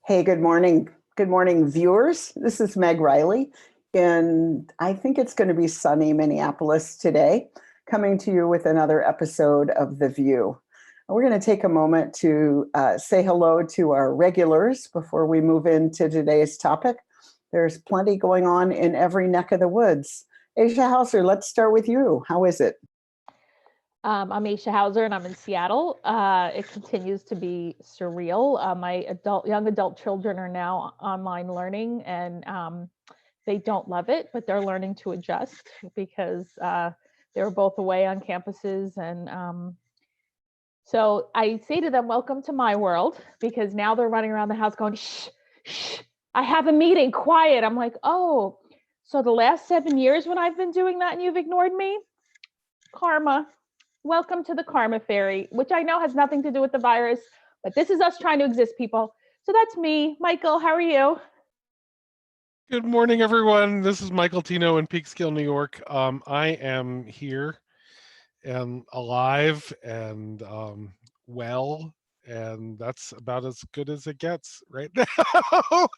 Hey, good morning. Good morning, viewers. This is Meg Riley, and I think it's going to be sunny Minneapolis today, coming to you with another episode of The VUU. We're going to take a moment to say hello to our regulars before we move into today's topic. There's plenty going on in every neck of the woods. Aisha Hauser, let's start with you. How is it? I'm Aisha Hauser and I'm in Seattle. It continues to be surreal. My young adult children are now online learning and they don't love it, but they're learning to adjust because they're both away on campuses. And so I say to them, welcome to my world, because now they're running around the house going, shh, shh, I have a meeting, quiet. I'm like, oh, so the last 7 years when I've been doing that and you've ignored me? Karma. Welcome to the karma fairy, which I know has nothing to do with the virus, but this is us trying to exist, people. So that's me. Michael, how are you? Good morning, everyone. This is Michael Tino in Peekskill, New York. I am here and alive and well, and that's about as good as it gets right now.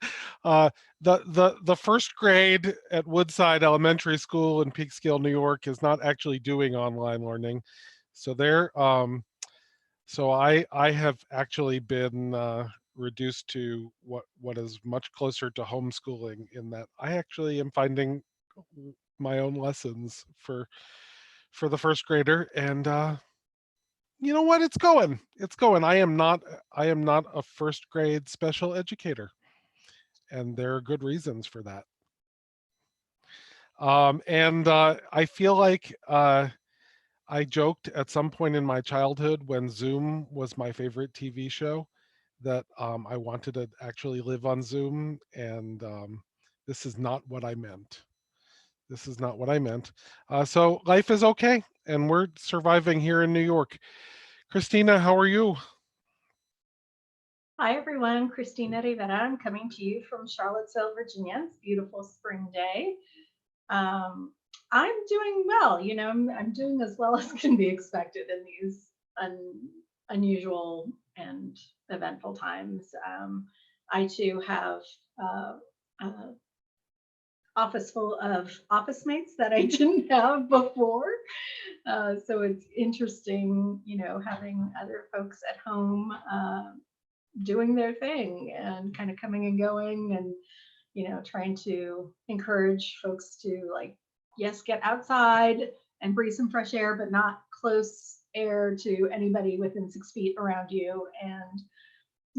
The first grade at Woodside Elementary School in Peekskill, New York, is not actually doing online learning, so I have actually been reduced to what is much closer to homeschooling, in that I actually am finding my own lessons for the first grader, and you know what, it's going. I am not a first grade special educator, and there are good reasons for that. And I feel like I joked at some point in my childhood, when Zoom was my favorite TV show, that I wanted to actually live on Zoom, and this is not what I meant. This is not what I meant. So life is okay, and we're surviving here in New York. Christina, how are you? Hi everyone, Christina Rivera. I'm coming to you from Charlottesville, Virginia. It's a beautiful spring day. I'm doing well. I'm doing as well as can be expected in these unusual and eventful times. I too have an office full of office mates that I didn't have before. So it's interesting, having other folks at home doing their thing and kind of coming and going, and trying to encourage folks to, like, yes, get outside and breathe some fresh air, but not close air to anybody within 6 feet around you. And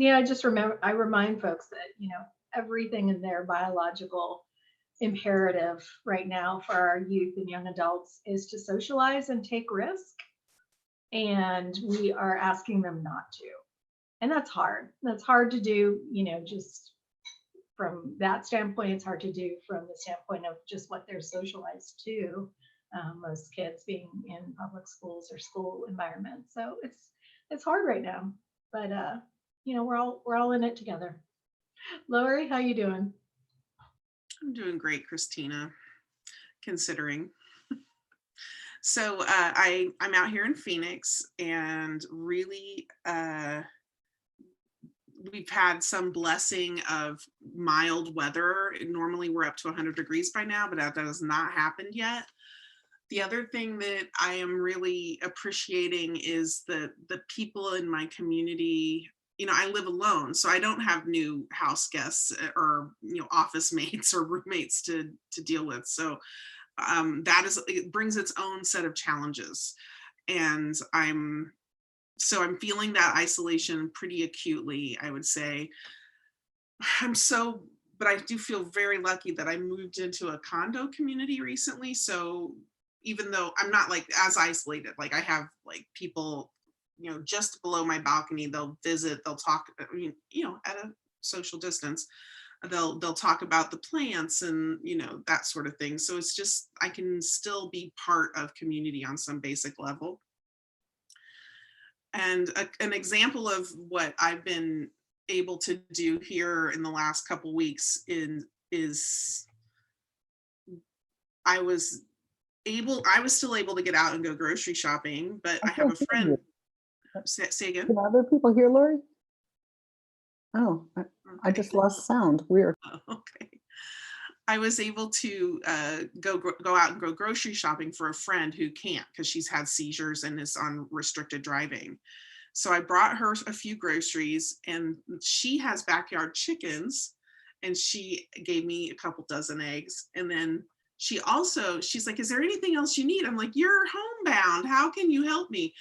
I remind folks that everything in their biological imperative right now for our youth and young adults is to socialize and take risk, and we are asking them not to. And that's hard. That's hard to do, just from that standpoint. It's hard to do from the standpoint of just what they're socialized to. Most kids being in public schools or school environments. So it's hard right now, but we're all in it together. Lori, how you doing? I'm doing great, Christina, considering. So I'm out here in Phoenix, and really we've had some blessing of mild weather. Normally we're up to 100 degrees by now, but that has not happened yet. The other thing that I am really appreciating is the people in my community. I live alone, so I don't have new house guests or office mates or roommates to deal with. So it brings its own set of challenges, and I'm feeling that isolation pretty acutely, I would say. But I do feel very lucky that I moved into a condo community recently. So even though I'm not like as isolated, like I have like people, just below my balcony, they'll visit, they'll talk, at a social distance, they'll talk about the plants and, that sort of thing. So it's just, I can still be part of community on some basic level. And an example of what I've been able to do here in the last couple weeks is I was still able to get out and go grocery shopping, but I have a friend. Say again. Can other people hear Lori? Oh, I just lost sound. Weird. Okay. I was able to go out and go grocery shopping for a friend who can't because she's had seizures and is on restricted driving. So I brought her a few groceries, and she has backyard chickens, and she gave me a couple dozen eggs. And then she's like, is there anything else you need? I'm like, you're homebound. How can you help me?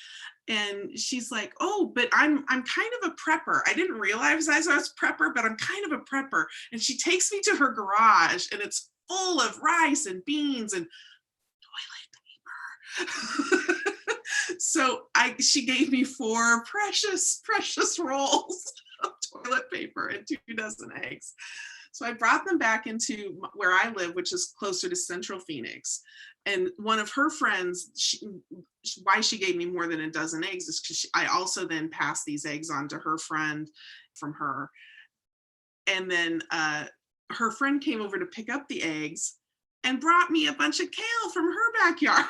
And she's like, oh, but I'm kind of a prepper. I didn't realize I was prepper, but I'm kind of a prepper. And she takes me to her garage, and it's full of rice and beans and toilet paper. So she gave me 4 precious rolls of toilet paper and 2 dozen eggs. So I brought them back into where I live, which is closer to Central Phoenix. And one of her friends, why she gave me more than a dozen eggs is because I also then passed these eggs on to her friend from her. And then her friend came over to pick up the eggs and brought me a bunch of kale from her backyard.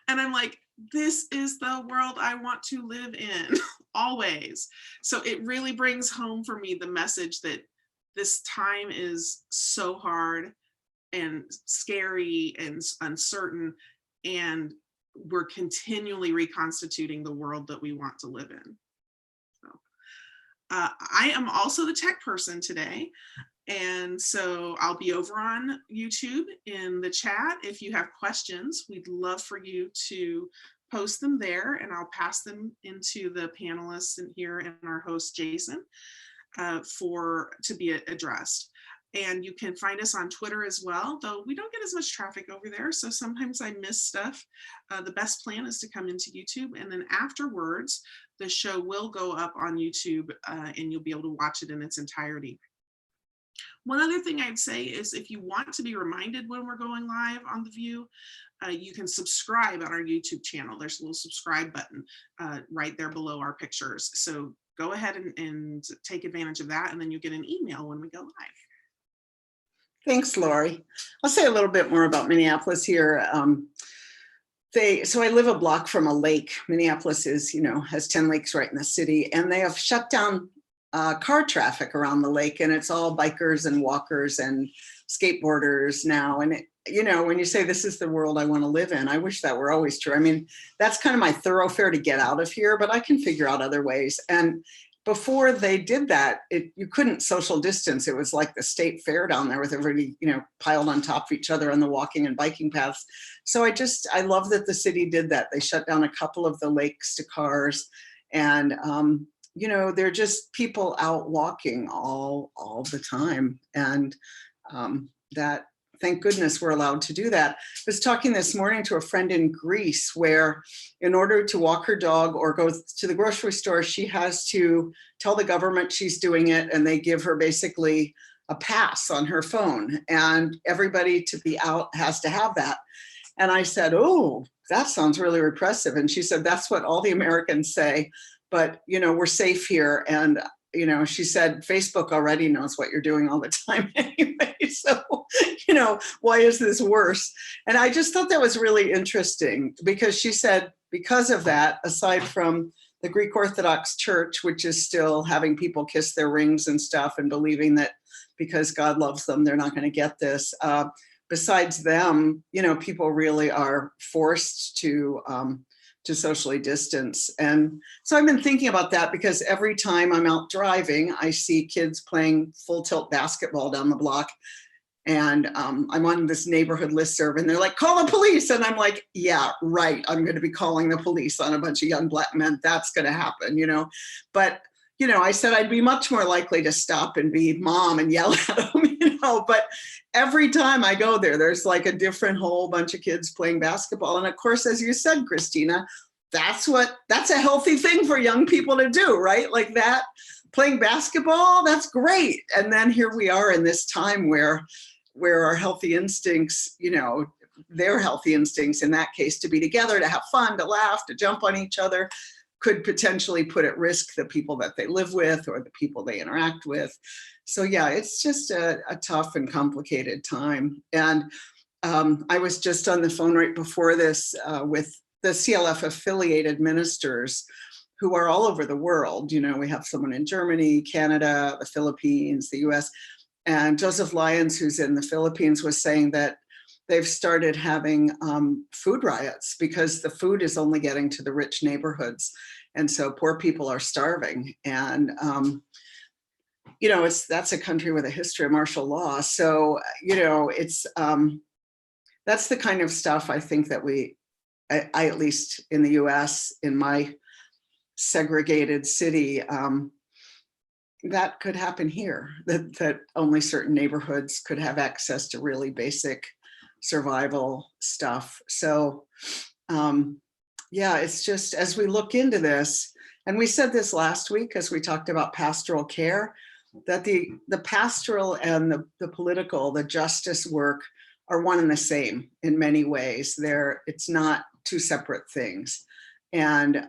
And I'm like, this is the world I want to live in, always. So it really brings home for me the message that this time is so hard and scary and uncertain, and we're continually reconstituting the world that we want to live in. So, I am also the tech person today. And so I'll be over on YouTube in the chat. If you have questions, we'd love for you to post them there, and I'll pass them into the panelists and here and our host, Jason, to be addressed. And you can find us on Twitter as well, though we don't get as much traffic over there, so sometimes I miss stuff. The best plan is to come into YouTube, and then afterwards, the show will go up on YouTube, and you'll be able to watch it in its entirety. One other thing I'd say is if you want to be reminded when we're going live on The VUU, you can subscribe on our YouTube channel. There's a little subscribe button right there below our pictures. So go ahead and take advantage of that, and then you get an email when we go live. Thanks, Lori. I'll say a little bit more about Minneapolis here. So I live a block from a lake. Minneapolis has 10 lakes right in the city, and they have shut down car traffic around the lake, and it's all bikers and walkers and skateboarders now. And when you say this is the world I want to live in, I wish that were always true. I mean, that's kind of my thoroughfare to get out of here, but I can figure out other ways. And before they did that, you couldn't social distance. It was like the state fair down there with everybody, piled on top of each other on the walking and biking paths. So I love that the city did that. They shut down a couple of the lakes to cars, and they're just people out walking all the time. And that, thank goodness we're allowed to do that. I was talking this morning to a friend in Greece where in order to walk her dog or go to the grocery store, she has to tell the government she's doing it, and they give her basically a pass on her phone, and everybody to be out has to have that. And I said, oh, that sounds really repressive. And she said, that's what all the Americans say. But, we're safe here. And, she said, Facebook already knows what you're doing all the time anyway. So, why is this worse? And I just thought that was really interesting, because she said, because of that, aside from the Greek Orthodox Church, which is still having people kiss their rings and stuff and believing that because God loves them, they're not going to get this. Besides them, people really are forced to socially distance. And so I've been thinking about that, because every time I'm out driving, I see kids playing full tilt basketball down the block. And I'm on this neighborhood listserv, and they're like, call the police. And I'm like, yeah, right. I'm going to be calling the police on a bunch of young Black men. That's going to happen, But, I said I'd be much more likely to stop and be mom and yell at them, But every time I go there, there's like a different whole bunch of kids playing basketball. And of course, as you said, Christina, that's a healthy thing for young people to do, right? Like that, playing basketball, that's great. And then here we are in this time where our healthy instincts, their healthy instincts in that case, to be together, to have fun, to laugh, to jump on each other, could potentially put at risk the people that they live with or the people they interact with. So yeah, it's just a tough and complicated time. And I was just on the phone right before this with the CLF affiliated ministers who are all over the world. You know, we have someone in Germany, Canada, the Philippines, the US. And Joseph Lyons, who's in the Philippines, was saying that they've started having food riots because the food is only getting to the rich neighborhoods. And so poor people are starving. And, you know, that's a country with a history of martial law. So, you know, that's the kind of stuff I think that I at least in the US, in my segregated city, that could happen here, that only certain neighborhoods could have access to really basic survival stuff. So yeah, it's just, as we look into this, and we said this last week as we talked about pastoral care, that the pastoral and the political, the justice work are one and the same in many ways. It's not two separate things. And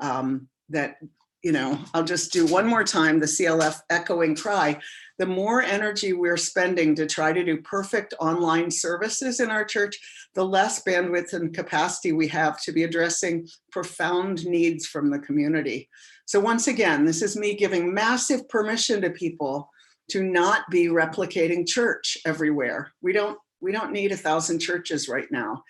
that, you know, I'll just do one more time, the CLF echoing cry. The more energy we're spending to try to do perfect online services in our church, the less bandwidth and capacity we have to be addressing profound needs from the community. So once again, this is me giving massive permission to people to not be replicating church everywhere. We don't need 1,000 churches right now.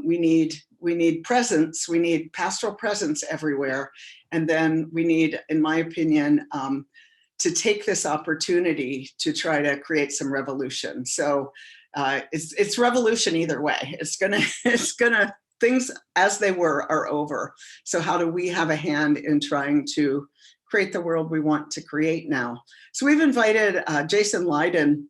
We need presence. We need pastoral presence everywhere. And then we need, in my opinion, to take this opportunity to try to create some revolution. So it's revolution either way. It's gonna, things as they were are over. So how do we have a hand in trying to create the world we want to create now? So we've invited Jason Lydon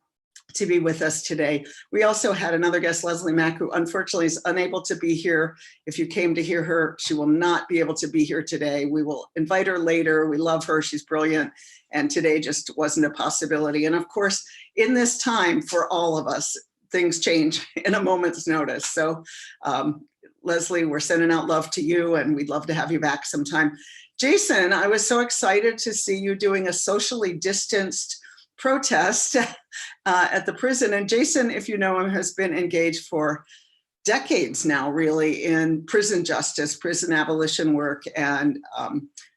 to be with us today. We also had another guest, Leslie Mack, who unfortunately is unable to be here. If you came to hear her, she will not be able to be here today. We will invite her later. We love her, she's brilliant. And today just wasn't a possibility. And of course, in this time for all of us, things change in a moment's notice. So Leslie, we're sending out love to you and we'd love to have you back sometime. Jason, I was so excited to see you doing a socially distanced protest at the prison. And Jason, if you know him, has been engaged for decades now, really, in prison justice, prison abolition work, and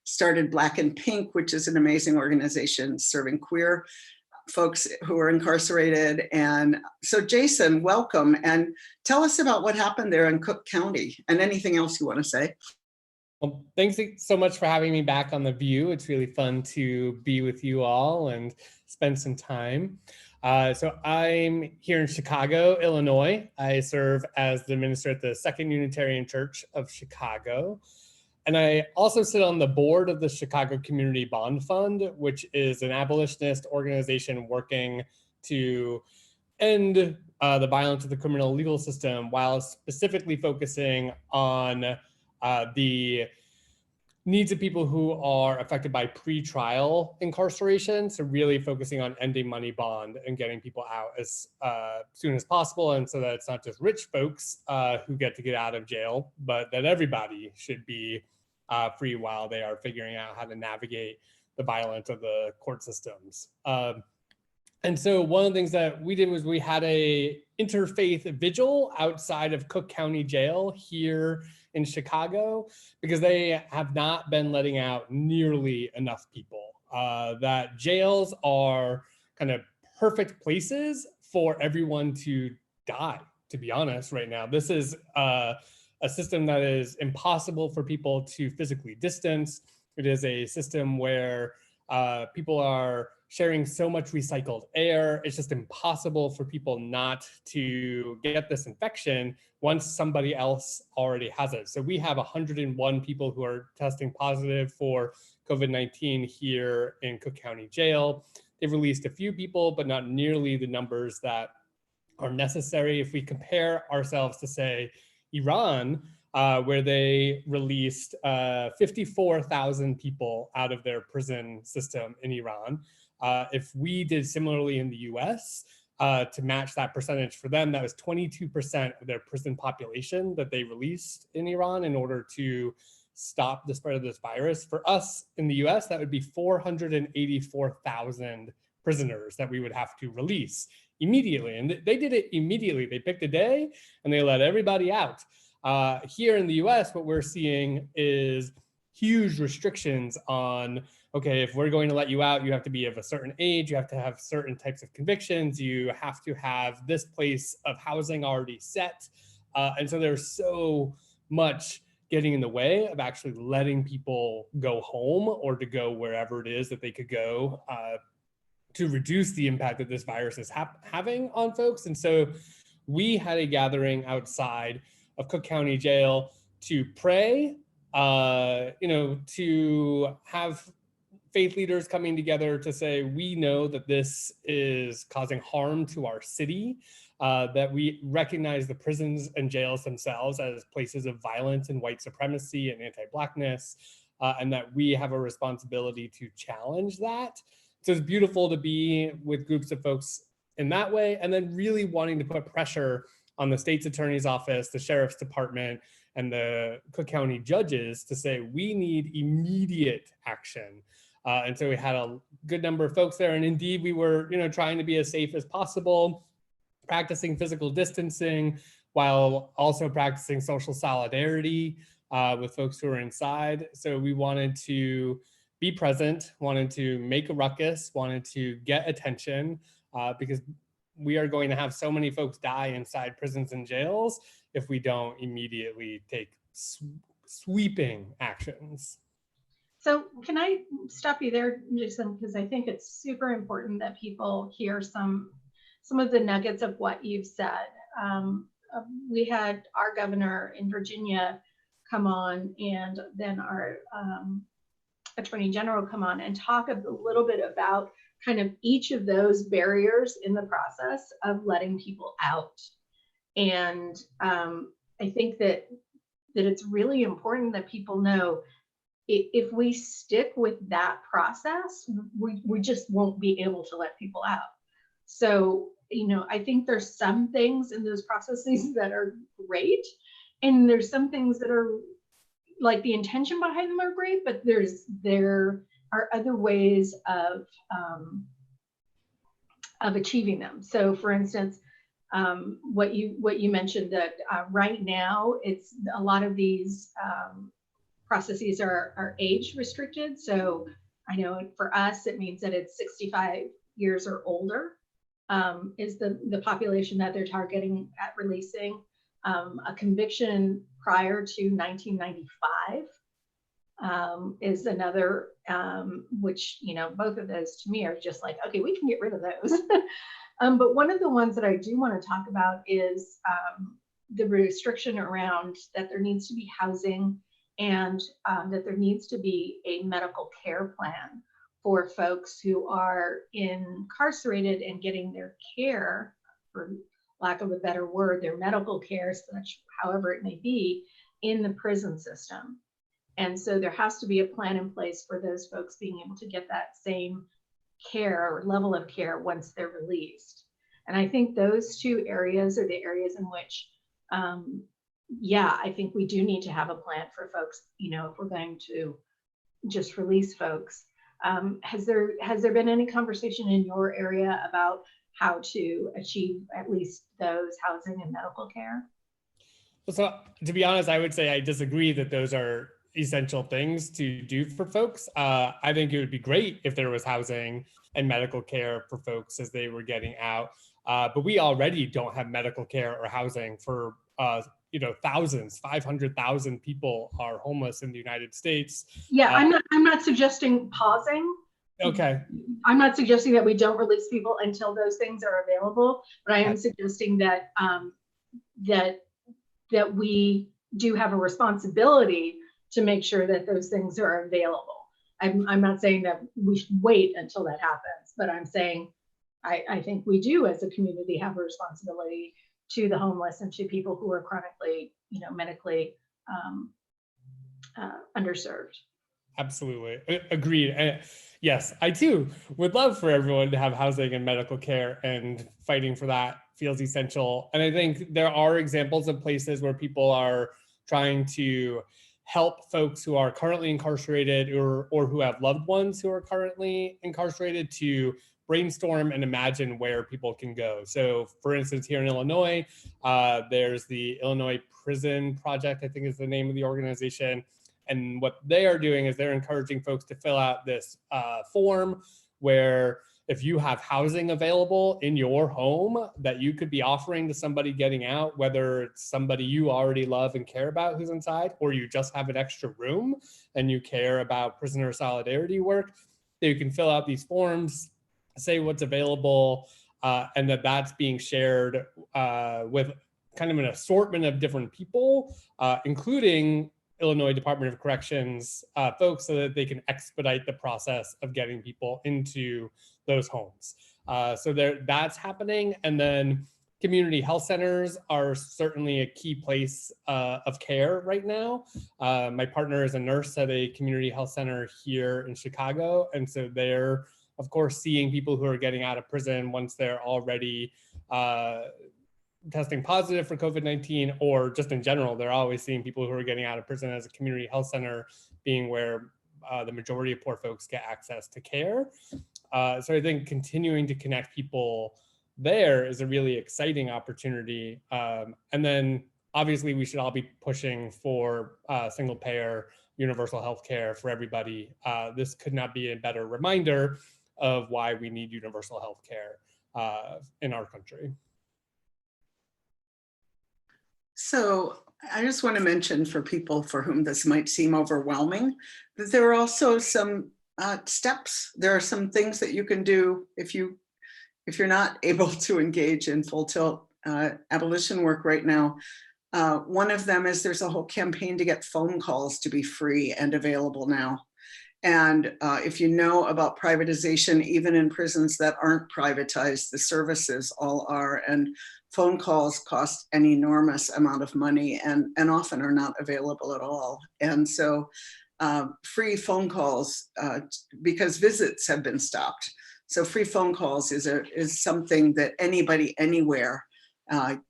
started Black and Pink, which is an amazing organization serving queer folks who are incarcerated. And so Jason, welcome, and tell us about what happened there in Cook County and anything else you want to say. Well, thanks so much for having me back on The VUU. It's really fun to be with you all and spend some time. So I'm here in Chicago, Illinois. I serve as the minister at the Second Unitarian Church of Chicago. And I also sit on the board of the Chicago Community Bond Fund, which is an abolitionist organization working to end the violence of the criminal legal system while specifically focusing on the needs of people who are affected by pre-trial incarceration. So really focusing on ending money bond and getting people out as soon as possible. And so that it's not just rich folks who get to get out of jail, but that everybody should be free while they are figuring out how to navigate the violence of the court systems. And so one of the things that we did was we had a interfaith vigil outside of Cook County Jail here in Chicago, because they have not been letting out nearly enough people. That jails are kind of perfect places for everyone to die, to be honest, right now. This is a system that is impossible for people to physically distance. It is a system where people are sharing so much recycled air. It's just impossible for people not to get this infection once somebody else already has it. So we have 101 people who are testing positive for COVID-19 here in Cook County Jail. They've released a few people, but not nearly the numbers that are necessary. If we compare ourselves to, say, Iran, where they released 54,000 people out of their prison system in Iran. If we did similarly in the US to match that percentage for them, that was 22% of their prison population that they released in Iran in order to stop the spread of this virus. For us in the US, that would be 484,000 prisoners that we would have to release immediately. And they did it immediately. They picked a day and they let everybody out. Here in the US, what we're seeing is huge restrictions on, okay, if we're going to let you out, you have to be of a certain age, you have to have certain types of convictions, you have to have this place of housing already set. And so there's so much getting in the way of actually letting people go home or to go wherever it is that they could go to reduce the impact that this virus is having on folks. And so we had a gathering outside of Cook County Jail to pray, to have faith leaders coming together to say, we know that this is causing harm to our city, that we recognize the prisons and jails themselves as places of violence and white supremacy and anti-Blackness, and that we have a responsibility to challenge that. So it's beautiful to be with groups of folks in that way, and then really wanting to put pressure on the state's attorney's office, the sheriff's department, and the Cook County judges to say, we need immediate action. And so we had a good number of folks there, and indeed we were, trying to be as safe as possible, practicing physical distancing while also practicing social solidarity with folks who are inside. So we wanted to be present, wanted to make a ruckus, wanted to get attention, because we are going to have so many folks die inside prisons and jails if we don't immediately take sweeping actions. So can I stop you there, Jason? Because I think it's super important that people hear some of the nuggets of what you've said. We had our governor in Virginia come on, and then our attorney general come on and talk a little bit about kind of each of those barriers in the process of letting people out. And I think that it's really important that people know, if we stick with that process, we just won't be able to let people out. So, I think there's some things in those processes that are great, and there's some things that are like the intention behind them are great, but there are other ways of achieving them. So, for instance, what you mentioned, that right now it's a lot of these processes are age restricted. So I know for us it means that it's 65 years or older is the population that they're targeting at releasing. A conviction prior to 1995 is another, which, both of those to me are just like, okay, we can get rid of those. But one of the ones that I do want to talk about is the restriction around that there needs to be housing, and that there needs to be a medical care plan for folks who are incarcerated and getting their care, for lack of a better word, their medical care, such however it may be, in the prison system. And so there has to be a plan in place for those folks being able to get that same care or level of care once they're released. And I think those two areas are the areas in which, I think we do need to have a plan for folks, if we're going to just release folks. Has there been any conversation in your area about how to achieve at least those housing and medical care? So to be honest, I would say I disagree that those are essential things to do for folks. I think it would be great if there was housing and medical care for folks as they were getting out. But we already don't have medical care or housing for thousands. 500,000 people are homeless in the United States. Yeah, I'm not suggesting pausing. Okay. I'm not suggesting that we don't release people until those things are available, but I am suggesting that that we do have a responsibility to make sure that those things are available. I'm not saying that we should wait until that happens, but I'm saying I think we do as a community have a responsibility to the homeless and to people who are chronically, medically underserved. Absolutely. Agreed. Yes, I too would love for everyone to have housing and medical care, and fighting for that feels essential. And I think there are examples of places where people are trying to help folks who are currently incarcerated or who have loved ones who are currently incarcerated to brainstorm and imagine where people can go. So for instance, here in Illinois, there's the Illinois Prison Project, I think is the name of the organization, And what they are doing is they're encouraging folks to fill out this form where if you have housing available in your home that you could be offering to somebody getting out, whether it's somebody you already love and care about who's inside, or you just have an extra room and you care about prisoner solidarity work, that you can fill out these forms, say what's available, and that's being shared with kind of an assortment of different people, including Illinois Department of Corrections folks, so that they can expedite the process of getting people into those homes. So that's happening. And then community health centers are certainly a key place of care right now. My partner is a nurse at a community health center here in Chicago. And so they're, of course, seeing people who are getting out of prison once they're already testing positive for COVID-19, or just in general, they're always seeing people who are getting out of prison, as a community health center being where the majority of poor folks get access to care. So I think continuing to connect people there is a really exciting opportunity. And then obviously we should all be pushing for single payer universal health care for everybody. This could not be a better reminder of why we need universal health care in our country. So I just want to mention, for people for whom this might seem overwhelming, that there are also some steps. There are some things that you can do if you're not able to engage in full tilt abolition work right now. One of them is there's a whole campaign to get phone calls to be free and available now. And if you know about privatization, even in prisons that aren't privatized, the services all are, and phone calls cost an enormous amount of money and often are not available at all. And so free phone calls, because visits have been stopped. So free phone calls is something that anybody anywhere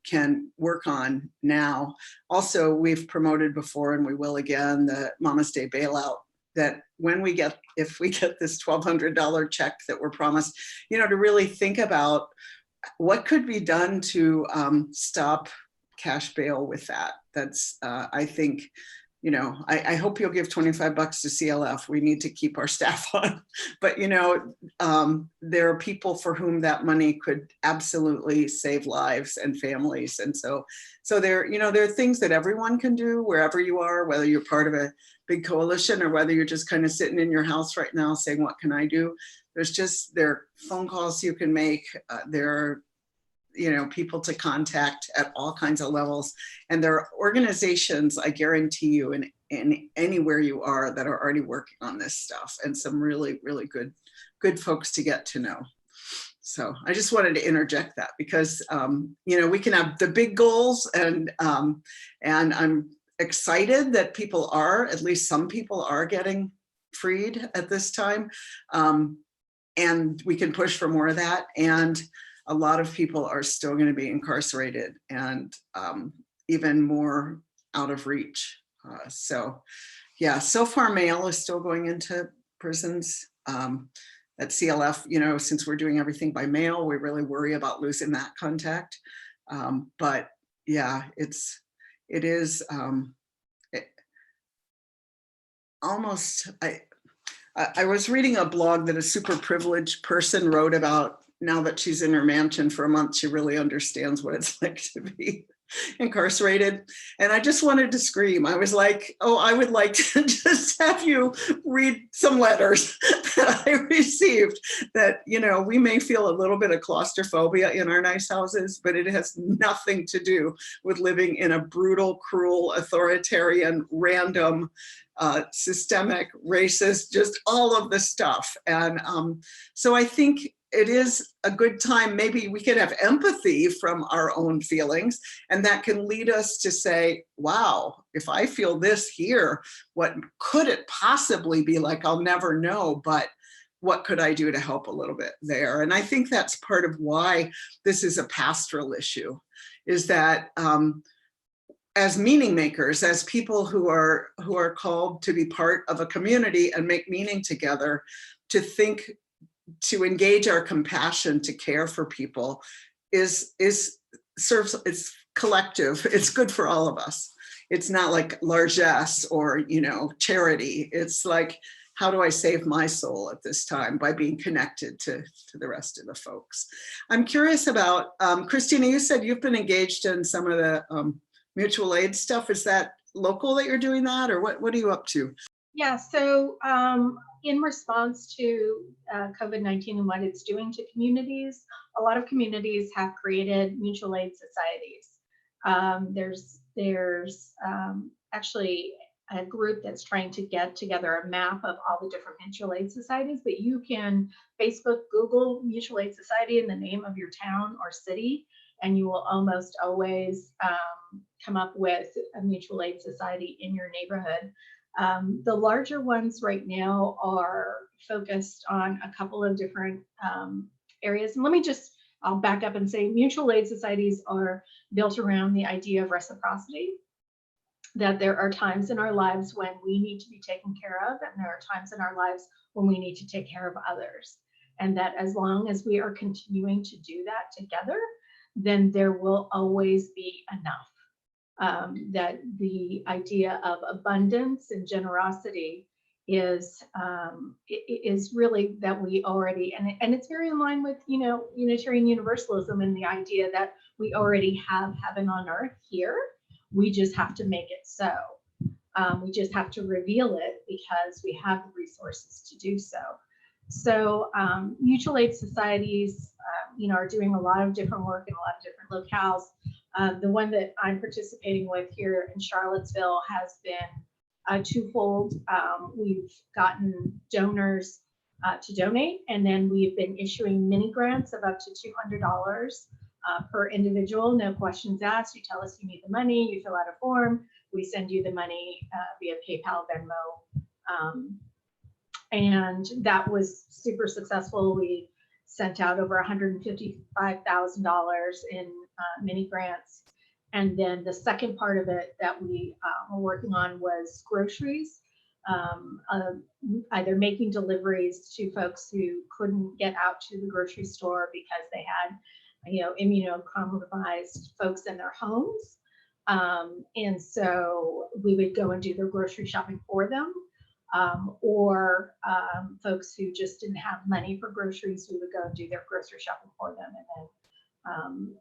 can work on now. Also, we've promoted before, and we will again, the Mama's Day bailout, that if we get this $1,200 check that we're promised, to really think about what could be done to stop cash bail with that. That's, I think, I hope you'll give $25 to CLF. We need to keep our staff on. But, there are people for whom that money could absolutely save lives and families. And so there are things that everyone can do wherever you are, whether you're part of a big coalition or whether you're just kind of sitting in your house right now saying, what can I do? There are phone calls you can make. There are people to contact at all kinds of levels. And there are organizations, I guarantee you, in anywhere you are, that are already working on this stuff, and some really, really good folks to get to know. So I just wanted to interject that, because we can have the big goals, and I'm excited that people are, at least some people are, getting freed at this time. And we can push for more of that. And a lot of people are still going to be incarcerated and even more out of reach. So far mail is still going into prisons. At CLF, since we're doing everything by mail, we really worry about losing that contact. But yeah, it is almost, I was reading a blog that a super privileged person wrote about. Now that she's in her mansion for a month, she really understands what it's like to be incarcerated. And I just wanted to scream. I was like, oh, I would like to just have you read some letters that I received that, we may feel a little bit of claustrophobia in our nice houses, but it has nothing to do with living in a brutal, cruel, authoritarian, random, systemic, racist, just all of the stuff. And so I think it is a good time. Maybe we could have empathy from our own feelings, and that can lead us to say, wow, if I feel this here, what could it possibly be like? I'll never know, but what could I do to help a little bit there? And I think that's part of why this is a pastoral issue, is that as meaning makers, as people who are called to be part of a community and make meaning together, to engage our compassion, to care for people, it's collective. It's good for all of us. it's not like largesse or, charity. It's like, how do I save my soul at this time by being connected to the rest of the folks? I'm curious about, Christina, you said you've been engaged in some of the mutual aid stuff. Is that local that you're doing that, or what are you up to? Yeah, so in response to COVID-19 and what it's doing to communities, a lot of communities have created mutual aid societies. There's actually a group that's trying to get together a map of all the different mutual aid societies, but you can Facebook, Google mutual aid society in the name of your town or city, and you will almost always come up with a mutual aid society in your neighborhood. The larger ones right now are focused on a couple of different areas. And I'll back up and say mutual aid societies are built around the idea of reciprocity, that there are times in our lives when we need to be taken care of, and there are times in our lives when we need to take care of others. And that as long as we are continuing to do that together, then there will always be enough. That the idea of abundance and generosity is really that we already, and it's very in line with Unitarian Universalism and the idea that we already have heaven on earth here. We just have to make it so. We just have to reveal it because we have the resources to do so. So mutual aid societies, are doing a lot of different work in a lot of different locales. The one that I'm participating with here in Charlottesville has been twofold. We've gotten donors to donate, and then we've been issuing mini grants of up to $200 per individual, no questions asked. You tell us you need the money, you fill out a form, we send you the money via PayPal, Venmo. And that was super successful. We sent out over $155,000 in mini grants. And then the second part of it that we were working on was groceries, either making deliveries to folks who couldn't get out to the grocery store because they had, immunocompromised folks in their homes. And so we would go and do their grocery shopping for them. Or folks who just didn't have money for groceries, we would go and do their grocery shopping for them, and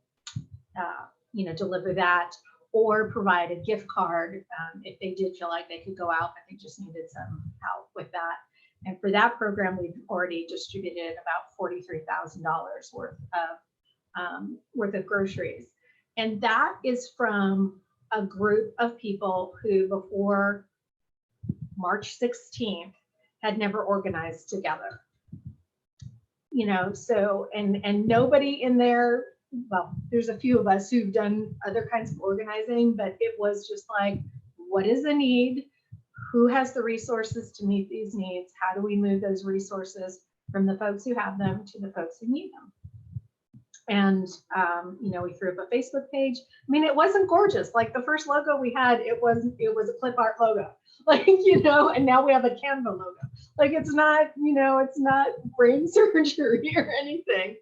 then deliver that, or provide a gift card if they did feel like they could go out but they just needed some help with that. And for that program, we've already distributed about $43,000 worth of groceries, and that is from a group of people who before March 16th had never organized together, so, and nobody in there, well, there's a few of us who've done other kinds of organizing, but it was just like, what is the need? Who has the resources to meet these needs? How do we move those resources from the folks who have them to the folks who need them? And, we threw up a Facebook page. I mean, it wasn't gorgeous. Like the first logo we had, it was a clip art logo, and now we have a Canva logo. Like it's not brain surgery or anything.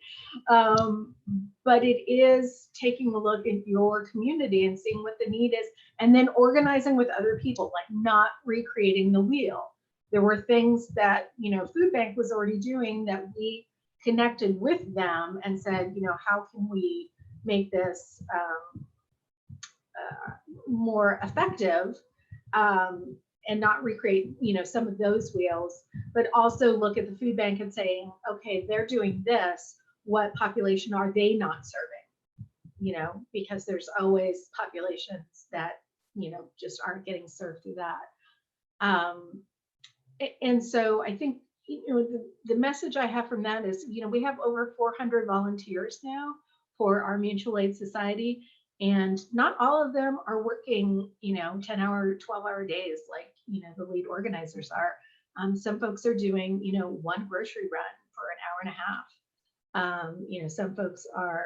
But it is taking a look at your community and seeing what the need is, and then organizing with other people, like not recreating the wheel. There were things that, Food Bank was already doing that we connected with them and said, how can we make this more effective, and not recreate, some of those wheels, but also look at the food bank and saying, okay, they're doing this. What population are they not serving? Because there's always populations that, just aren't getting served through that. And so I think, the message I have from that is, we have over 400 volunteers now for our mutual aid society, and not all of them are working, 10-hour, 12-hour days like, the lead organizers are. Some folks are doing, one grocery run for an hour and a half. Some folks are,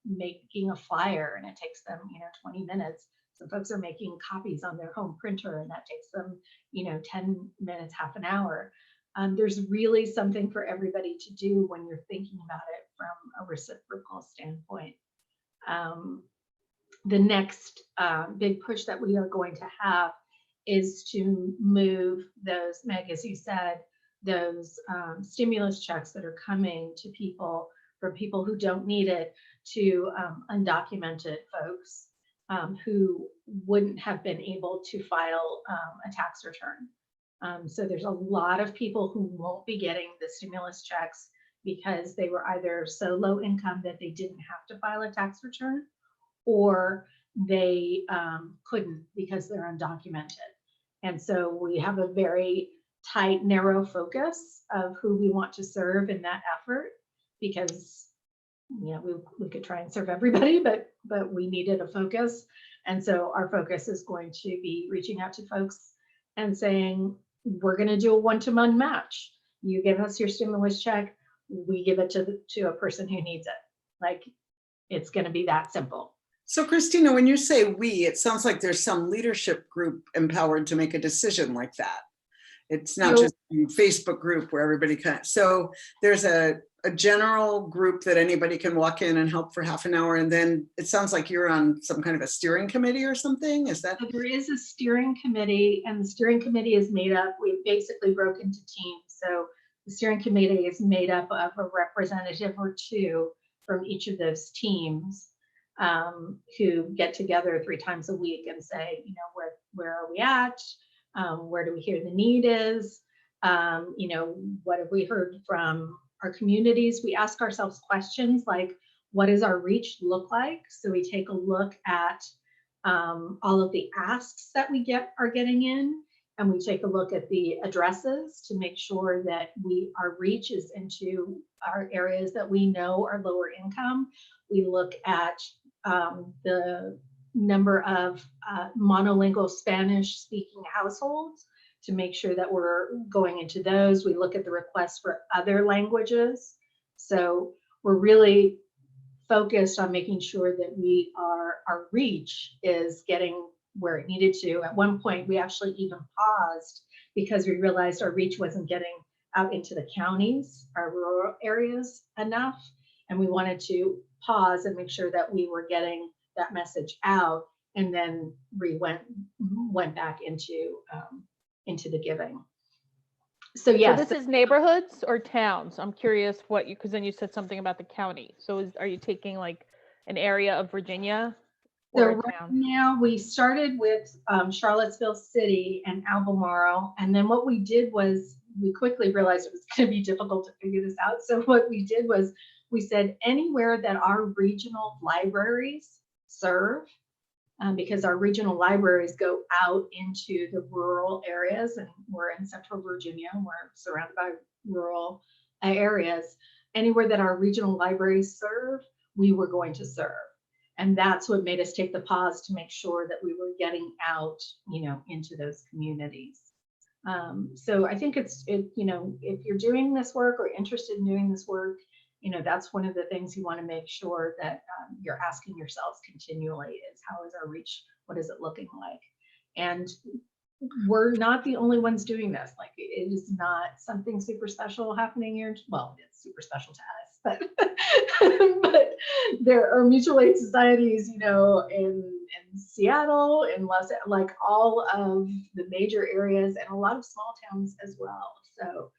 making a flyer and it takes them, 20 minutes. Some folks are making copies on their home printer and that takes them, 10 minutes, half an hour. There's really something for everybody to do when you're thinking about it from a reciprocal standpoint. the next big push that we are going to have is to move those, Meg, as you said, those stimulus checks that are coming to people from people who don't need it to undocumented folks who wouldn't have been able to file a tax return. So there's a lot of people who won't be getting the stimulus checks because they were either so low income that they didn't have to file a tax return, or they couldn't because they're undocumented. And so we have a very tight, narrow focus of who we want to serve in that effort, because we could try and serve everybody, but we needed a focus. And so our focus is going to be reaching out to folks and saying, we're going to do a one-to-one match. You give us your stimulus check, we give it to a person who needs it. Like, it's going to be that simple. So Christina, when you say we, it sounds like there's some leadership group empowered to make a decision like that. It's not just a Facebook group where everybody can. So there's a general group that anybody can walk in and help for half an hour. And then it sounds like you're on some kind of a steering committee or something. Is that? So there is a steering committee, and the steering committee is made up, we basically broke into teams. So the steering committee is made up of a representative or two from each of those teams, who get together 3 times a week and say, where are we at? Where do we hear the need is? What have we heard from our communities? We ask ourselves questions like, what does our reach look like? So we take a look at all of the asks that we are getting in, and we take a look at the addresses to make sure that our reach is into our areas that we know are lower income. We look at the number of monolingual Spanish speaking households to make sure that we're going into those. We look at the requests for other languages. So we're really focused on making sure that our reach is getting where it needed to. At one point, we actually even paused because we realized our reach wasn't getting out into the counties, our rural areas enough. And we wanted to pause and make sure that we were getting that message out, and then went back into the giving. So yes. So this is neighborhoods or towns? I'm curious because then you said something about the county. So are you taking like an area of Virginia? So right now we started with Charlottesville City and Albemarle, and then what we did was we quickly realized it was going to be difficult to figure this out. So what we did was we said anywhere that our regional libraries serve, because our regional libraries go out into the rural areas, and we're in Central Virginia, and we're surrounded by rural areas. Anywhere that our regional libraries serve, we were going to serve. And that's what made us take the pause to make sure that we were getting out, into those communities. So I think if you're doing this work or interested in doing this work, that's one of the things you want to make sure that you're asking yourselves continually is, how is our reach? What is it looking like? And we're not the only ones doing this. Like, it is not something super special happening here. Well, it's super special to us, but but there are mutual aid societies, in Seattle, in like all of the major areas, and a lot of small towns as well. So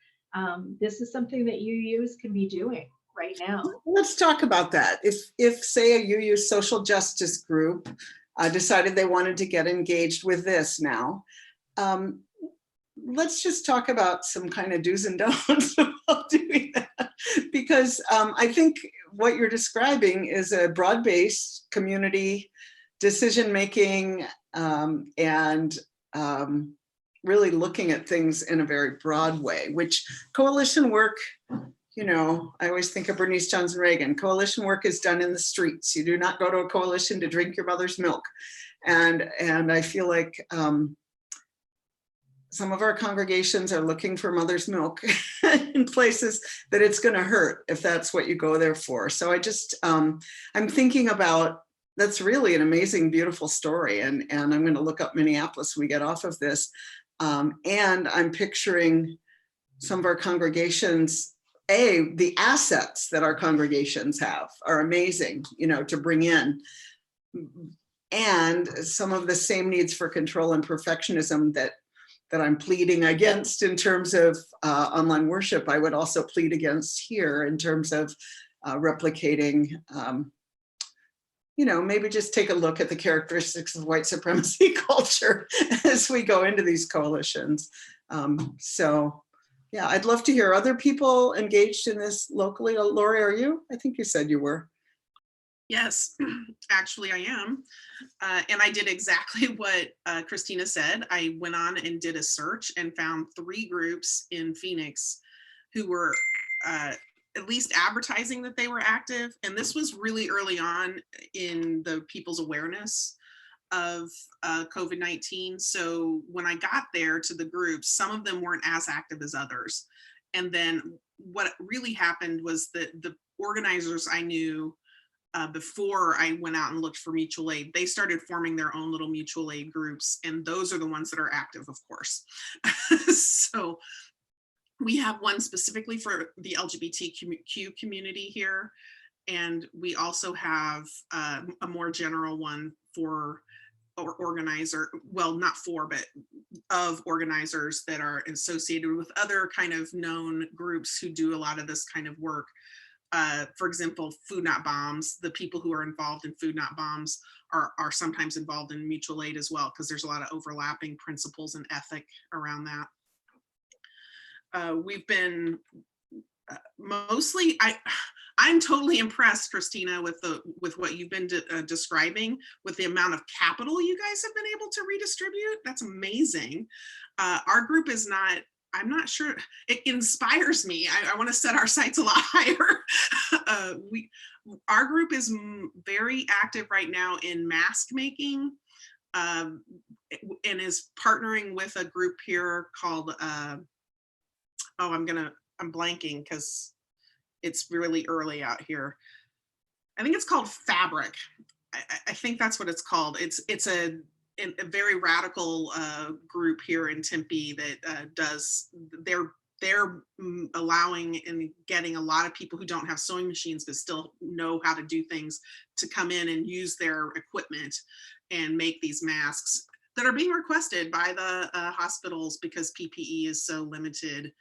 this is something that UUs can be doing right now. Let's talk about that. If say a UU social justice group decided they wanted to get engaged with this now, let's just talk about some kind of do's and don'ts about doing that, because I think what you're describing is a broad-based community decision-making and really looking at things in a very broad way, which coalition work, I always think of Bernice Johnson Reagan. Coalition work is done in the streets. You do not go to a coalition to drink your mother's milk. And I feel like some of our congregations are looking for mother's milk in places that it's going to hurt if that's what you go there for. So I just, I'm thinking about, that's really an amazing, beautiful story. And I'm going to look up Minneapolis when we get off of this. And I'm picturing some of our congregations, the assets that our congregations have are amazing, to bring in. and some of the same needs for control and perfectionism that I'm pleading against in terms of online worship, I would also plead against here in terms of replicating, maybe just take a look at the characteristics of white supremacy culture as we go into these coalitions. So yeah, I'd love to hear other people engaged in this locally. Lori, are you? I think you said you were. Yes, actually I am. And I did exactly what Christina said. I went on and did a search and found 3 groups in Phoenix who were at least advertising that they were active. And this was really early on in the people's awareness of COVID-19. So when I got there to the groups, some of them weren't as active as others. And then what really happened was that the organizers I knew before I went out and looked for mutual aid, they started forming their own little mutual aid groups. And those are the ones that are active, of course. So we have one specifically for the LGBTQ community here. And we also have a more general one for organizer, well, not for, but of organizers that are associated with other kind of known groups who do a lot of this kind of work. For example, Food Not Bombs, the people who are involved in Food Not Bombs are sometimes involved in mutual aid as well, because there's a lot of overlapping principles and ethic around that. We've been mostly, I'm totally impressed, Christina, with what you've been describing, with the amount of capital you guys have been able to redistribute. That's amazing. Our group is not, I'm not sure, it inspires me. I want to set our sights a lot higher. Our group is very active right now in mask making, and is partnering with a group here called, I'm blanking because it's really early out here. I think it's called Fabric. I think that's what it's called. It's a very radical group here in Tempe that does, they're allowing and getting a lot of people who don't have sewing machines but still know how to do things to come in and use their equipment and make these masks that are being requested by the hospitals because PPE is so limited.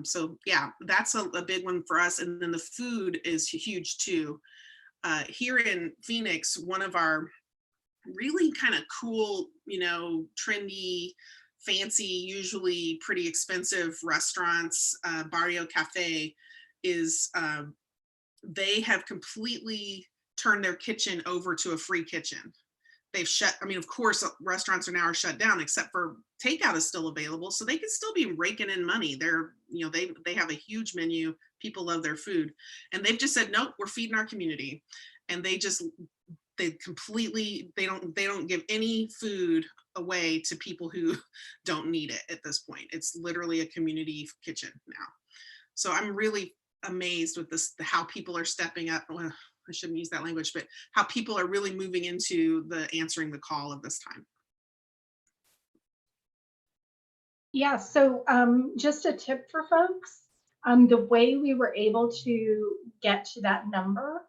So yeah, that's a big one for us. And then the food is huge too. Here in Phoenix, one of our really kind of cool, trendy, fancy, usually pretty expensive restaurants, Barrio Cafe, is they have completely turned their kitchen over to a free kitchen. They've shut, of course, restaurants are now shut down, except for takeout is still available. So they can still be raking in money. They're, they have a huge menu. People love their food. And they've just said, nope, we're feeding our community. And they don't give any food away to people who don't need it at this point. It's literally a community kitchen now. So I'm really amazed with this, how people are stepping up. Well, I shouldn't use that language, but how people are really moving into the answering the call of this time. Yeah, so just a tip for folks, the way we were able to get to that number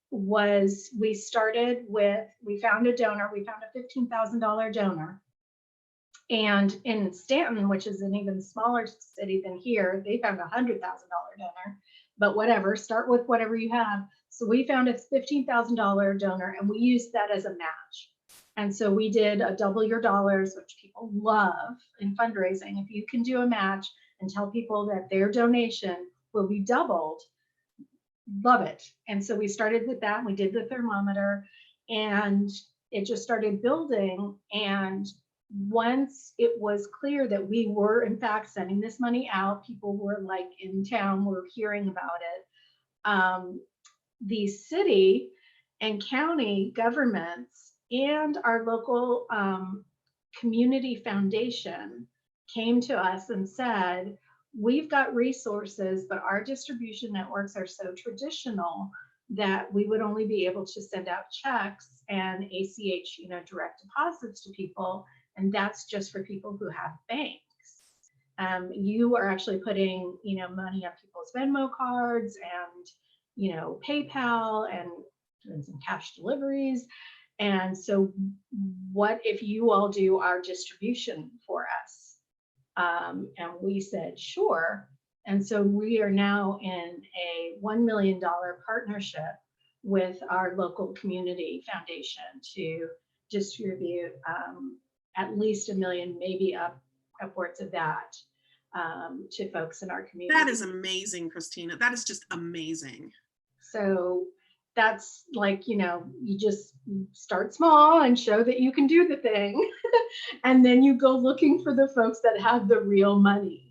was we found a donor, we found a $15,000 donor. And in Stanton, which is an even smaller city than here, they found a $100,000 donor, but whatever, start with whatever you have. So we found a $15,000 donor and we used that as a match. And so we did a double your dollars, which people love in fundraising. If you can do a match and tell people that their donation will be doubled, love it. And so we started with that. We did the thermometer and it just started building. And once it was clear that we were in fact sending this money out, people were like in town, were hearing about it. The city and county governments and our local community foundation came to us and said, we've got resources, but our distribution networks are so traditional that we would only be able to send out checks and ACH, direct deposits to people. And that's just for people who have banks. You are actually putting, money on people's Venmo cards and, PayPal and doing some cash deliveries. And so what if you all do our distribution for us? And we said, sure. And so we are now in a $1 million partnership with our local community foundation to distribute at least $1 million, maybe upwards of that, to folks in our community. That is amazing, Christina. That is just amazing. So that's like, you know, you just start small and show that you can do the thing. And then you go looking for the folks that have the real money,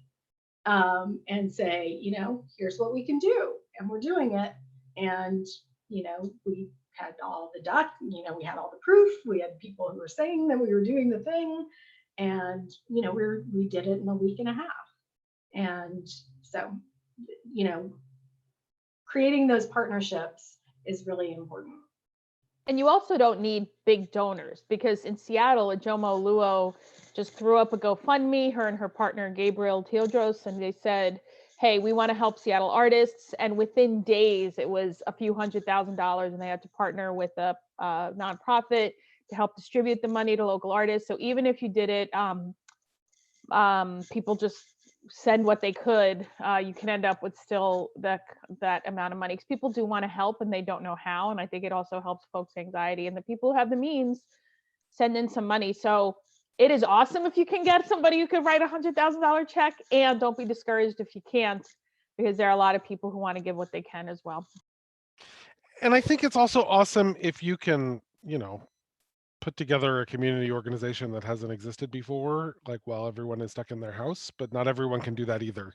and say, you know, here's what we can do. And we're doing it. And, you know, we had all the we had all the proof. We had people who were saying that we were doing the thing. And, you know, we did it in a week and a half. And so, you know, creating those partnerships is really important. And you also don't need big donors, because in Seattle, Ajomo Luo just threw up a GoFundMe, her and her partner, Gabriel Teodros, and they said, hey, we want to help Seattle artists. And within days, it was a few $100,000, and they had to partner with a nonprofit to help distribute the money to local artists. So even if you did it, people just send what they could, you can end up with still that amount of money, because people do want to help and they don't know how. And I think it also helps folks' anxiety, and the people who have the means send in some money. So it is awesome if you can get somebody who could write a $100,000 check, and don't be discouraged if you can't, because there are a lot of people who want to give what they can as well. And I think it's also awesome if you can, you know, put together a community organization that hasn't existed before, like while everyone is stuck in their house, but not everyone can do that either.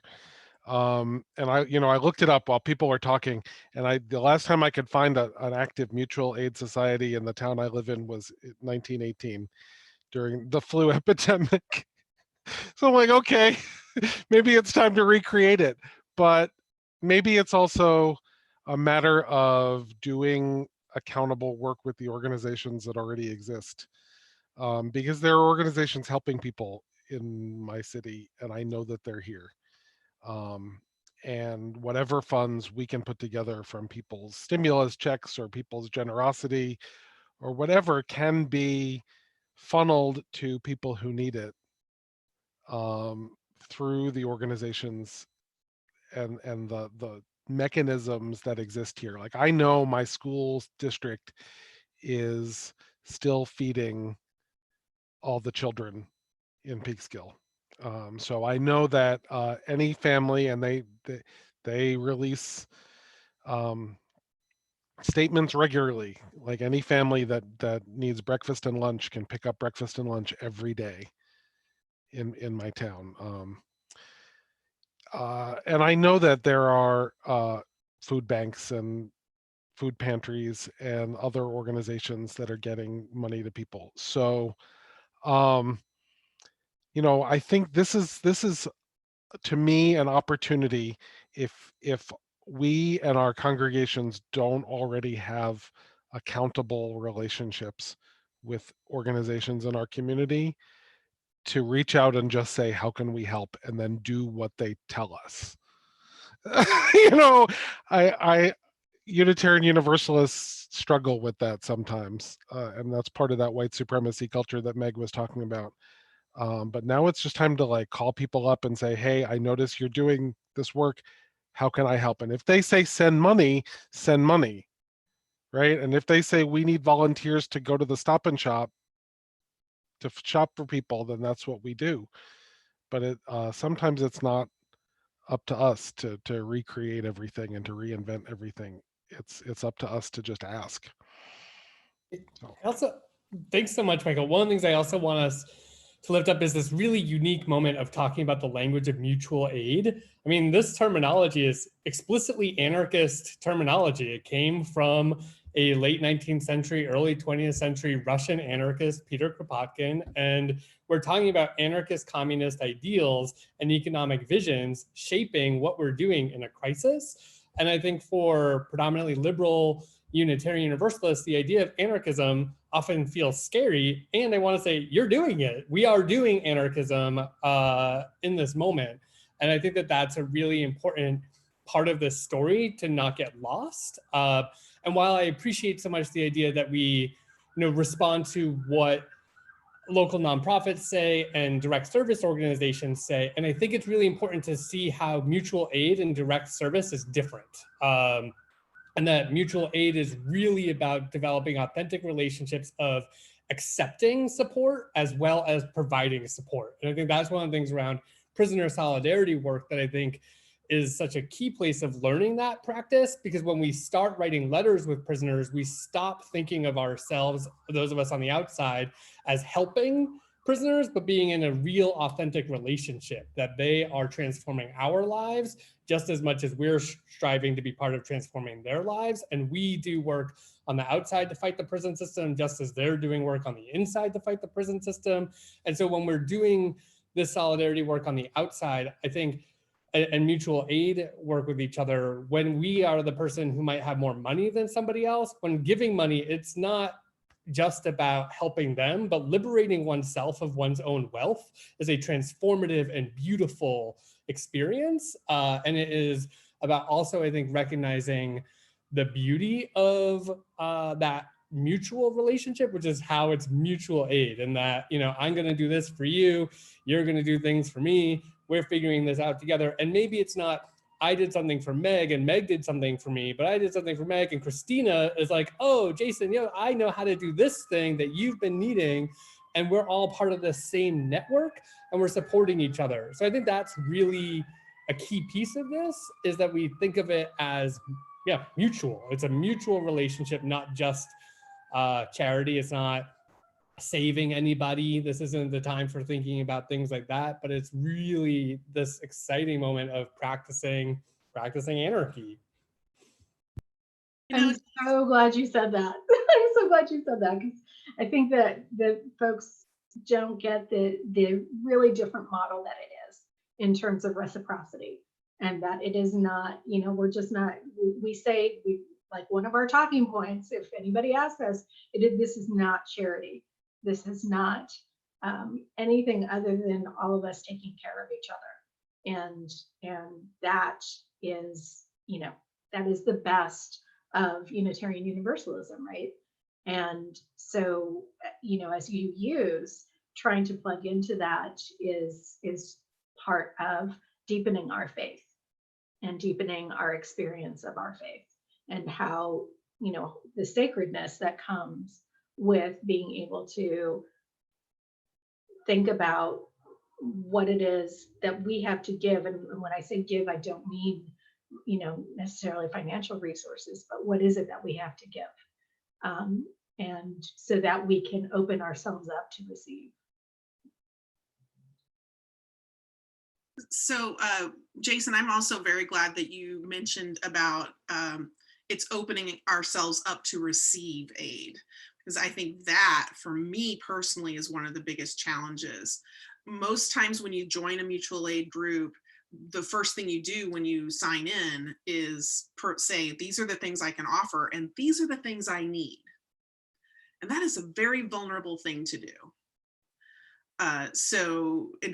And I looked it up while people were talking, and the last time I could find an active mutual aid society in the town I live in was 1918 during the flu epidemic. So I'm like, okay, maybe it's time to recreate it, but maybe it's also a matter of doing accountable work with the organizations that already exist, because there are organizations helping people in my city, and I know that they're here. And whatever funds we can put together from people's stimulus checks or people's generosity or whatever can be funneled to people who need it, through the organizations and the mechanisms that exist here. Like, I know my school district is still feeding all the children in Peekskill. So I know that any family, and they release statements regularly, like any family that needs breakfast and lunch can pick up breakfast and lunch every day in my town. And I know that there are food banks and food pantries and other organizations that are getting money to people. So, I think this is to me an opportunity, if we and our congregations don't already have accountable relationships with organizations in our community, to reach out and just say, how can we help, and then do what they tell us. I Unitarian Universalists struggle with that sometimes, and that's part of that white supremacy culture that Meg was talking about. But now it's just time to call people up and say, hey, I notice you're doing this work. How can I help? And if they say send money, right? And if they say we need volunteers to go to the Stop and Shop to shop for people, then that's what we do. But sometimes it's not up to us to recreate everything and to reinvent everything. It's up to us to just ask. So. Also, thanks so much, Michael. One of the things I also want us to lift up is this really unique moment of talking about the language of mutual aid. I mean, this terminology is explicitly anarchist terminology. It came from a late 19th century, early 20th century Russian anarchist, Peter Kropotkin. And we're talking about anarchist communist ideals and economic visions shaping what we're doing in a crisis. And I think for predominantly liberal Unitarian Universalists, the idea of anarchism often feels scary. And I want to say, you're doing it. We are doing anarchism in this moment. And I think that that's a really important part of this story to not get lost. And while I appreciate so much the idea that we respond to what local nonprofits say and direct service organizations say. And I think it's really important to see how mutual aid and direct service is different. And that mutual aid is really about developing authentic relationships of accepting support as well as providing support. And I think that's one of the things around prisoner solidarity work that I think is such a key place of learning that practice, because when we start writing letters with prisoners, we stop thinking of ourselves, those of us on the outside, as helping prisoners, but being in a real authentic relationship, that they are transforming our lives just as much as we're striving to be part of transforming their lives. And we do work on the outside to fight the prison system, just as they're doing work on the inside to fight the prison system. And so when we're doing this solidarity work on the outside, I think, and mutual aid work with each other, when we are the person who might have more money than somebody else, when giving money, it's not just about helping them, but liberating oneself of one's own wealth is a transformative and beautiful experience. And it is about also, I think, recognizing the beauty of that mutual relationship, which is how it's mutual aid, and that, I'm going to do this for you, you're going to do things for me, we're figuring this out together. And maybe it's not, I did something for Meg and Meg did something for me, but I did something for Meg and Christina is like, oh, Jason, I know how to do this thing that you've been needing. And we're all part of the same network and we're supporting each other. So I think that's really a key piece of this, is that we think of it as, mutual. It's a mutual relationship, not just charity. It's not saving anybody. This isn't the time for thinking about things like that, but it's really this exciting moment of practicing anarchy. I'm so glad you said that. I'm so glad you said that, because I think that the folks don't get the really different model that it is in terms of reciprocity, and that it is not, we're just not, we say, like one of our talking points, if anybody asks us, this is not charity. This is not anything other than all of us taking care of each other. And that is, that is the best of Unitarian Universalism, right? And so, as you use, trying to plug into that is part of deepening our faith and deepening our experience of our faith, and how, the sacredness that comes with being able to think about what it is that we have to give. And when I say give, I don't mean, necessarily financial resources, but what is it that we have to give? And so that we can open ourselves up to receive. So, Jason, I'm also very glad that you mentioned about it's opening ourselves up to receive aid, because I think that, for me personally, is one of the biggest challenges. Most times when you join a mutual aid group, the first thing you do when you sign in is say, these are the things I can offer, and these are the things I need. And that is a very vulnerable thing to do. And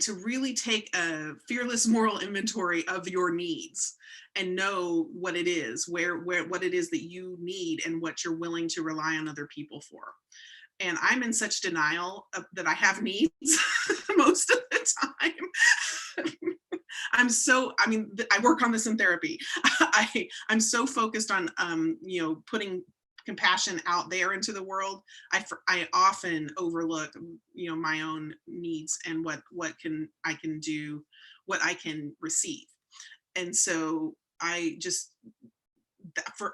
to really take a fearless moral inventory of your needs and know what it is, what it is that you need and what you're willing to rely on other people for. And I'm in such denial that I have needs most of the time. I work on this in therapy. I'm so focused on, putting compassion out there into the world. I often overlook, my own needs and what I can do, what I can receive. And so I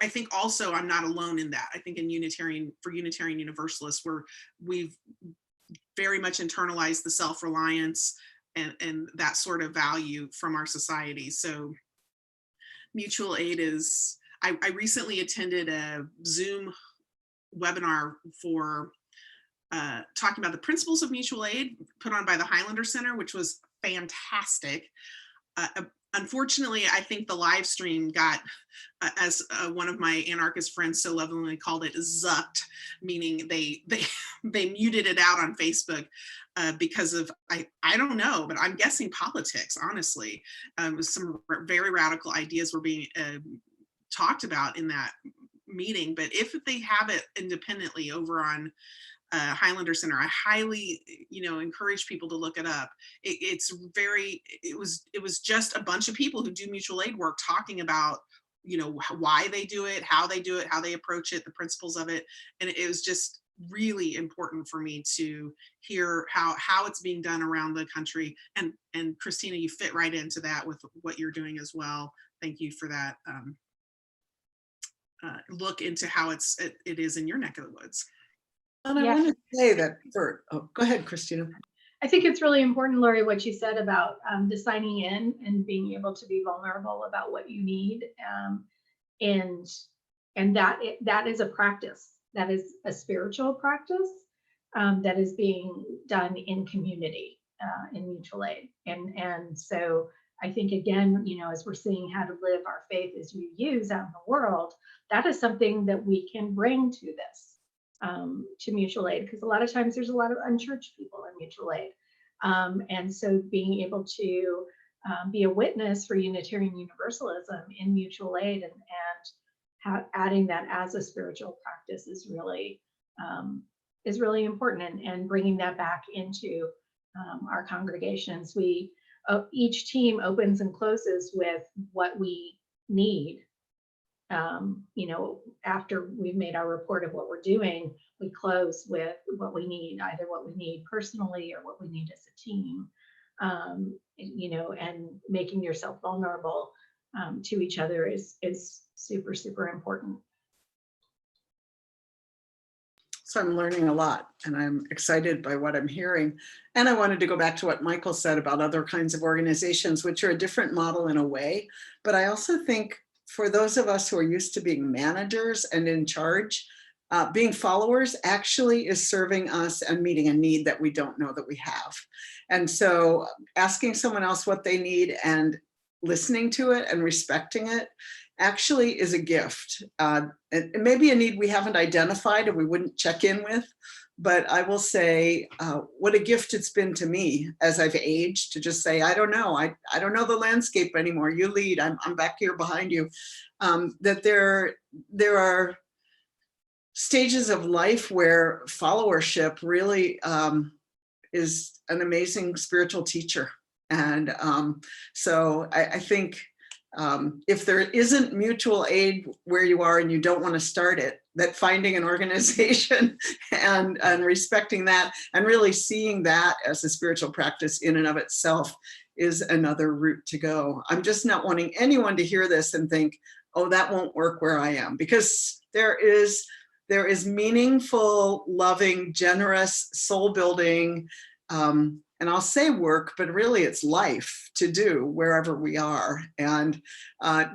think also I'm not alone in that. I think for Unitarian Universalists, we've very much internalized the self-reliance and that sort of value from our society. So mutual aid is, I recently attended a Zoom webinar for talking about the principles of mutual aid put on by the Highlander Center, which was fantastic. Unfortunately, I think the live stream got, as one of my anarchist friends so lovingly called it, zucked, meaning they muted it out on Facebook because of, I don't know, but I'm guessing politics, honestly. Some very radical ideas were being talked about in that meeting, but if they have it independently over on Highlander Center, I highly, encourage people to look it up. It was just a bunch of people who do mutual aid work talking about, why they do it, how they approach it, the principles of it. And it was just really important for me to hear how it's being done around the country. And Christina, you fit right into that with what you're doing as well. Thank you for that. Look into how it is in your neck of the woods. And I want to say that go ahead, Christina. I think it's really important, Lori, what you said about the signing in and being able to be vulnerable about what you need. And that is a practice. That is a spiritual practice that is being done in community, in mutual aid. And so I think, again, as we're seeing how to live our faith as VUUs out in the world, that is something that we can bring to this. To mutual aid, because a lot of times there's a lot of unchurched people in mutual aid. And so being able to be a witness for Unitarian Universalism in mutual aid and adding that as a spiritual practice is really important, and bringing that back into our congregations. Each team opens and closes with what we need. After we've made our report of what we're doing, we close with what we need, either what we need personally or what we need as a team, and making yourself vulnerable to each other is super, super important. So I'm learning a lot, and I'm excited by what I'm hearing. And I wanted to go back to what Michael said about other kinds of organizations, which are a different model in a way. But I also think for those of us who are used to being managers and in charge, being followers actually is serving us and meeting a need that we don't know that we have. And so asking someone else what they need and listening to it and respecting it actually is a gift. It may be a need we haven't identified and we wouldn't check in with, but I will say what a gift it's been to me as I've aged to just say, I don't know. I don't know the landscape anymore. You lead, I'm back here behind you. That there are stages of life where followership really is an amazing spiritual teacher. And so I think if there isn't mutual aid where you are and you don't want to start it, that finding an organization and respecting that and really seeing that as a spiritual practice in and of itself is another route to go. I'm just not wanting anyone to hear this and think, oh, that won't work where I am, because there is meaningful, loving, generous, soul building, and I'll say work, but really it's life to do wherever we are. And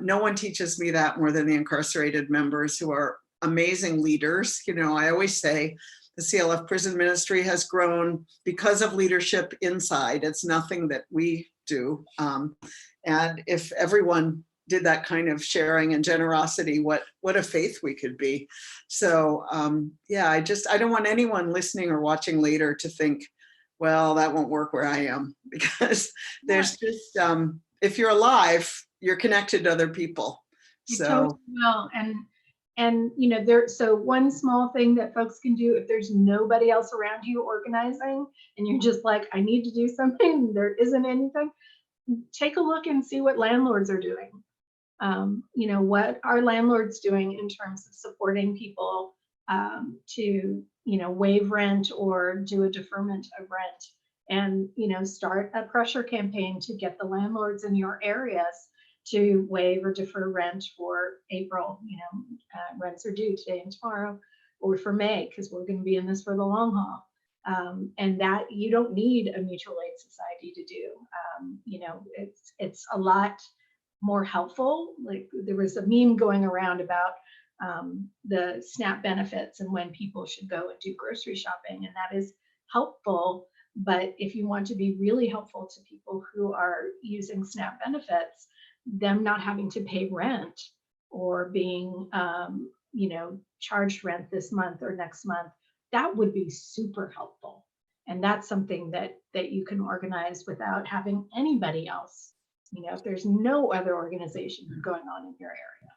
no one teaches me that more than the incarcerated members, who are amazing leaders. I always say the CLF prison ministry has grown because of leadership inside. It's nothing that we do. And if everyone did that kind of sharing and generosity, what a faith we could be. So yeah, I don't want anyone listening or watching later to think, well, that won't work where I am, because there's just, if you're alive, you're connected to other people. You totally will. And so one small thing that folks can do, if there's nobody else around you organizing and you're just like, I need to do something, and there isn't anything, take a look and see what landlords are doing. What are landlords doing in terms of supporting people to waive rent or do a deferment of rent, and start a pressure campaign to get the landlords in your areas to waive or defer rent for April. Rents are due today and tomorrow, or for May, because we're going to be in this for the long haul. And that you don't need a mutual aid society to do. It's a lot more helpful. Like, there was a meme going around about the SNAP benefits and when people should go and do grocery shopping, and that is helpful. But if you want to be really helpful to people who are using SNAP benefits, them not having to pay rent or being charged rent this month or next month, that would be super helpful. And that's something that you can organize without having anybody else. If there's no other organization going on in your area.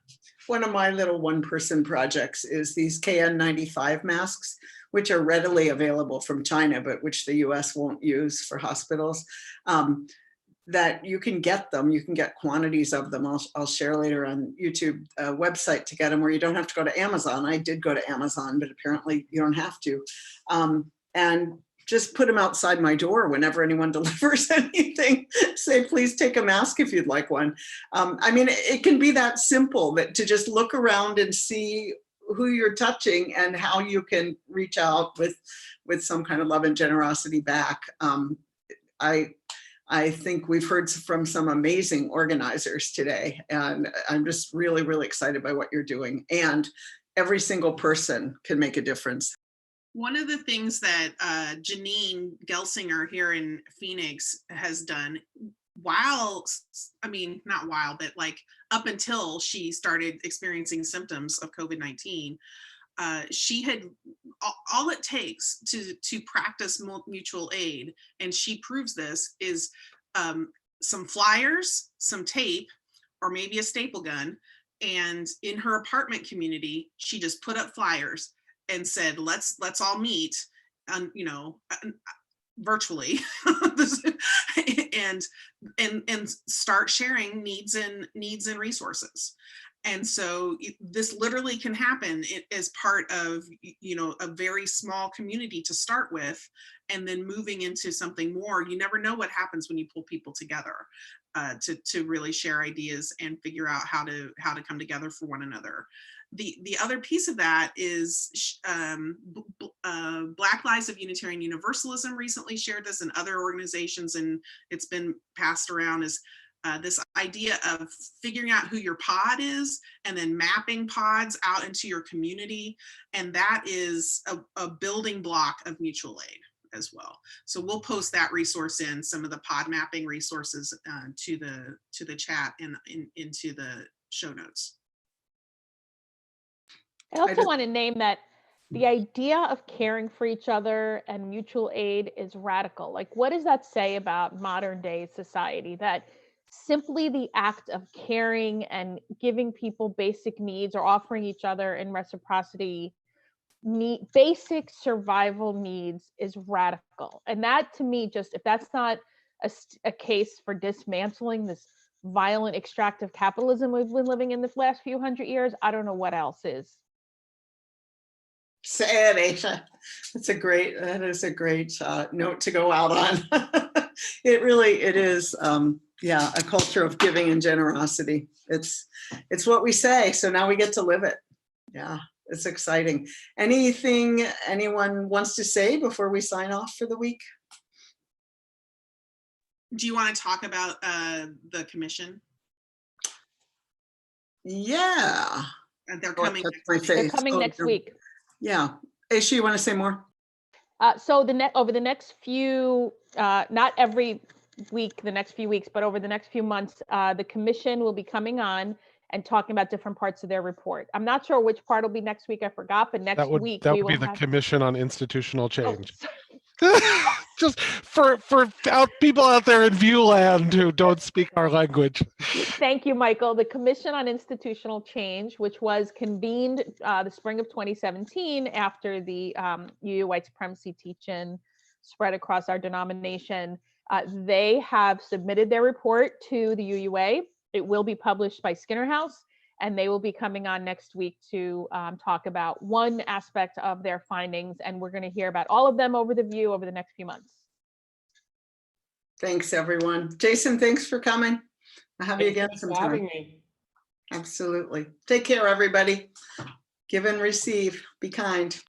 One of my little one-person projects is these KN95 masks, which are readily available from China, but which the US won't use for hospitals. That you can get them, you can get quantities of them. I'll share later on YouTube website to get them, where you don't have to go to Amazon. I did go to Amazon, but apparently you don't have to. And just put them outside my door whenever anyone delivers anything. Say, please take a mask if you'd like one. I mean, it can be that simple, that to just look around and see who you're touching and how you can reach out with some kind of love and generosity back. I think we've heard from some amazing organizers today, and I'm just really, really excited by what you're doing. And every single person can make a difference. One of the things that Janine Gelsinger here in Phoenix has done, not while, but like up until she started experiencing symptoms of COVID-19, she had all it takes to practice mutual aid, and she proves this, is some flyers, some tape, or maybe a staple gun. And in her apartment community, she just put up flyers and said, let's all meet, virtually, and start sharing needs and resources. And so this literally can happen as part of, a very small community to start with, and then moving into something more. You never know what happens when you pull people together to really share ideas and figure out how to come together for one another. The other piece of that is Black Lives of Unitarian Universalism recently shared this, and other organizations, and it's been passed around as this idea of figuring out who your pod is and then mapping pods out into your community. And that is a building block of mutual aid as well. So we'll post that resource in some of the pod mapping resources to the chat and into the show notes. I also want to name that the idea of caring for each other and mutual aid is radical. Like, what does that say about modern day society? That simply the act of caring and giving people basic needs, or offering each other in reciprocity basic survival needs, is radical. And that, to me, just, if that's not a case for dismantling this violent extractive capitalism we've been living in the last few hundred years, I don't know what else is. Say it, Aisha. That is a great note to go out on. It is, a culture of giving and generosity. It's what we say, so now we get to live it. Yeah, it's exciting. Anything anyone wants to say before we sign off for the week? Do you want to talk about the commission? Yeah. They're coming. They're coming next week. Yeah. Aisha, you want to say more? So over the next few, not every week, the next few weeks, but over the next few months, the commission will be coming on and talking about different parts of their report. I'm not sure which part will be next week, I forgot, but next week that we would be will the have... Commission on Institutional Change. Oh, Just for people out there in VUU land who don't speak our language. thank you, Michael. The Commission on Institutional Change, which was convened the spring of 2017 after the UU white supremacy teach-in spread across our denomination. They have submitted their report to the UUA. It will be published by Skinner House, and they will be coming on next week to talk about one aspect of their findings, and we're going to hear about all of them over the VUU over the next few months. Thanks, everyone. Jason, thanks for coming. I'll have you again sometime. Having me. Absolutely. Take care, everybody. Give and receive. Be kind.